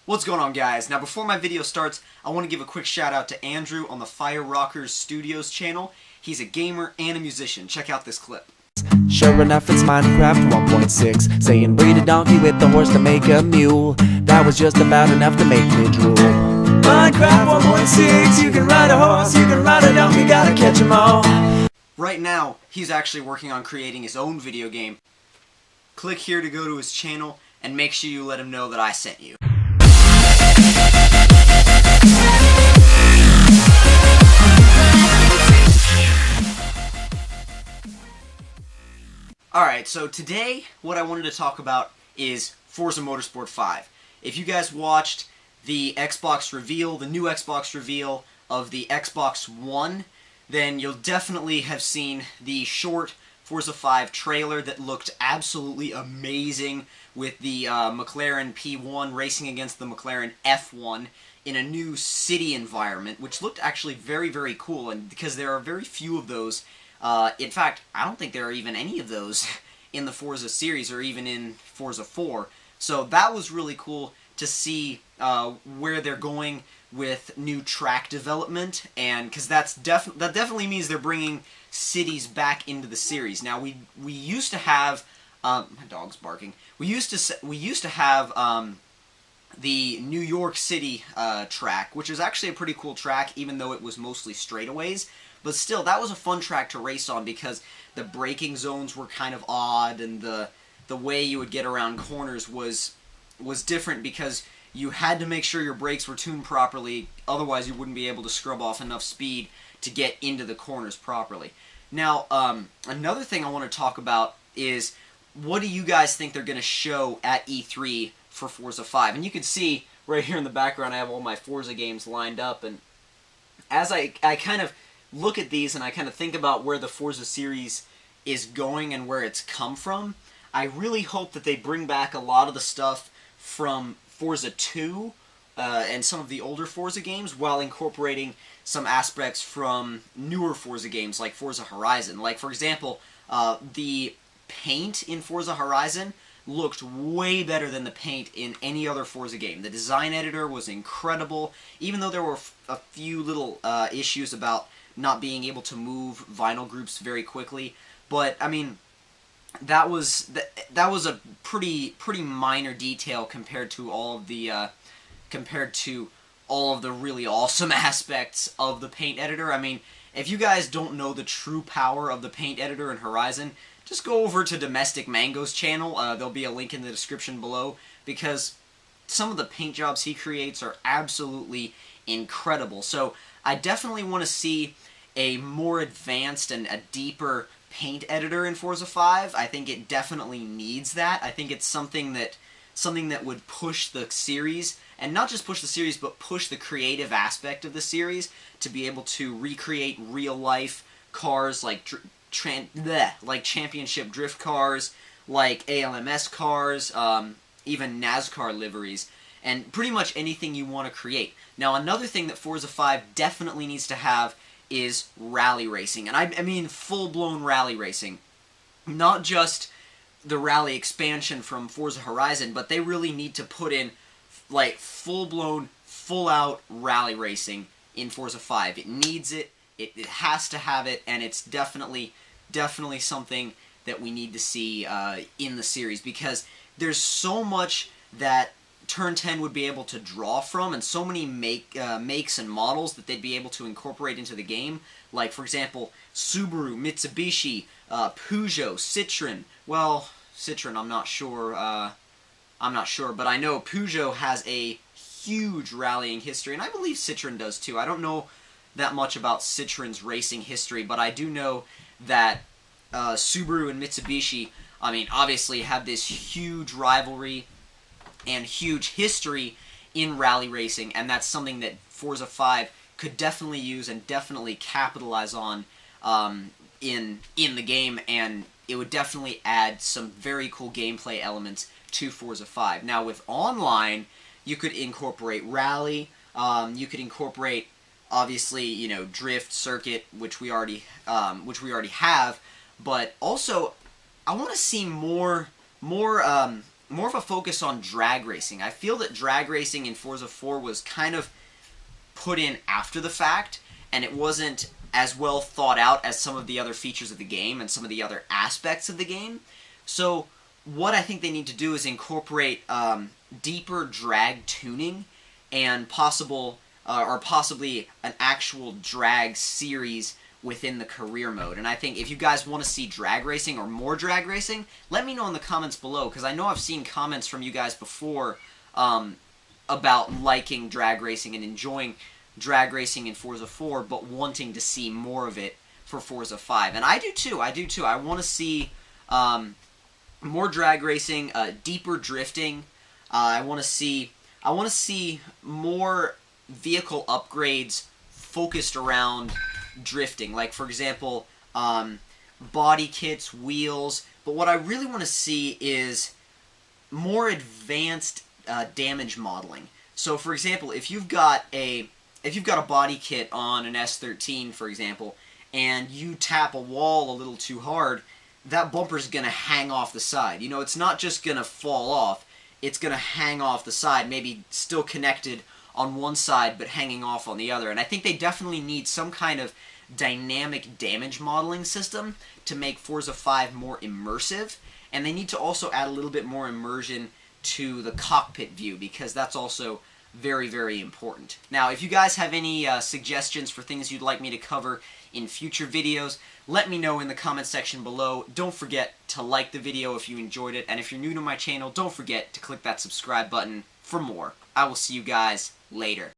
What's going on, guys? Now, before my video starts, I want to give a quick shout out to Andrew on the Fire Rockers Studios channel. He's a gamer and a musician. Check out this clip. Sure enough, it's Minecraft 1.6, saying breed a donkey with a horse to make a mule. That was just about enough to make me drool. Minecraft 1.6, you can ride a horse, you can ride a donkey, gotta catch 'em all. Right now, he's actually working on creating his own video game. Click here to go to his channel, and make sure you let him know that I sent you. Alright, so today what I wanted to talk about is Forza Motorsport 5. If you guys watched the Xbox reveal, the new Xbox reveal of the Xbox One, then you'll definitely have seen the short Forza 5 trailer that looked absolutely amazing with the McLaren P1 racing against the McLaren F1 in a new city environment, which looked actually very, very cool, and because there are very few of those. In fact, I don't think there are even any of those in the Forza series or even in Forza 4. So that was really cool to see where they're going with new track development, and because that definitely means they're bringing cities back into the series. Now we used to have my dog's barking. We used to have the New York City track, which is actually a pretty cool track, even though it was mostly straightaways. But still, that was a fun track to race on because the braking zones were kind of odd, and the way you would get around corners was different because you had to make sure your brakes were tuned properly, otherwise you wouldn't be able to scrub off enough speed to get into the corners properly. Now, another thing I want to talk about is, what do you guys think they're going to show at E3 for Forza 5? And you can see right here in the background I have all my Forza games lined up, and as I kind of look at these and I kind of think about where the Forza series is going and where it's come from, I really hope that they bring back a lot of the stuff from Forza 2 and some of the older Forza games while incorporating some aspects from newer Forza games like Forza Horizon. Like, for example, the paint in Forza Horizon looked way better than the paint in any other Forza game. The design editor was incredible, even though there were a few little issues about not being able to move vinyl groups very quickly. But I mean, that was a pretty minor detail compared to all of the really awesome aspects of the paint editor. I mean, if you guys don't know the true power of the paint editor in Horizon, just go over to Domestic Mango's channel. There'll be a link in the description below, because some of the paint jobs he creates are absolutely incredible. So I definitely want to see a more advanced and a deeper paint editor in Forza 5. I think it definitely needs that. I think it's something that would push the series, and not just push the series, but push the creative aspect of the series to be able to recreate real-life cars like championship drift cars, like ALMS cars, even NASCAR liveries, and pretty much anything you want to create. Now, another thing that Forza 5 definitely needs to have is rally racing, and I mean full-blown rally racing. Not just the rally expansion from Forza Horizon, but they really need to put in like full-blown, full-out rally racing in Forza 5. It needs it. It has to have it, and it's definitely something that we need to see in the series, because there's so much that Turn 10 would be able to draw from, and so many makes and models that they'd be able to incorporate into the game. Like, for example, Subaru, Mitsubishi, Peugeot, Citroen. Well, Citroen, I'm not sure, but I know Peugeot has a huge rallying history, and I believe Citroen does too. I don't know that much about Citroen's racing history, but I do know that Subaru and Mitsubishi, I mean, obviously have this huge rivalry and huge history in rally racing, and that's something that Forza 5 could definitely use and definitely capitalize on in the game, and it would definitely add some very cool gameplay elements to Forza 5. Now, with online, you could incorporate rally, you could incorporate, obviously, you know, drift, circuit, which we already have, but also I want to see more more of a focus on drag racing. I feel that drag racing in Forza 4 was kind of put in after the fact, and it wasn't as well thought out as some of the other features of the game and some of the other aspects of the game. So what I think they need to do is incorporate deeper drag tuning and possibly an actual drag series within the career mode. And I think if you guys want to see drag racing or more drag racing, let me know in the comments below, because I know I've seen comments from you guys before about liking drag racing and enjoying drag racing in Forza 4, but wanting to see more of it for Forza 5. And I do too. I want to see more drag racing, deeper drifting. I want to see more vehicle upgrades focused around drifting. Like, for example, body kits, wheels. But what I really want to see is more advanced damage modeling. So, for example, if you've got a body kit on an S13, for example, and you tap a wall a little too hard, that bumper's going to hang off the side. You know, it's not just going to fall off, it's going to hang off the side, maybe still connected on one side but hanging off on the other. And I think they definitely need some kind of dynamic damage modeling system to make Forza 5 more immersive, and they need to also add a little bit more immersion to the cockpit view, because that's also very, very important. Now, if you guys have any suggestions for things you'd like me to cover in future videos, let me know in the comment section below. Don't forget to like the video if you enjoyed it, and if you're new to my channel, don't forget to click that subscribe button for more. I will see you guys later.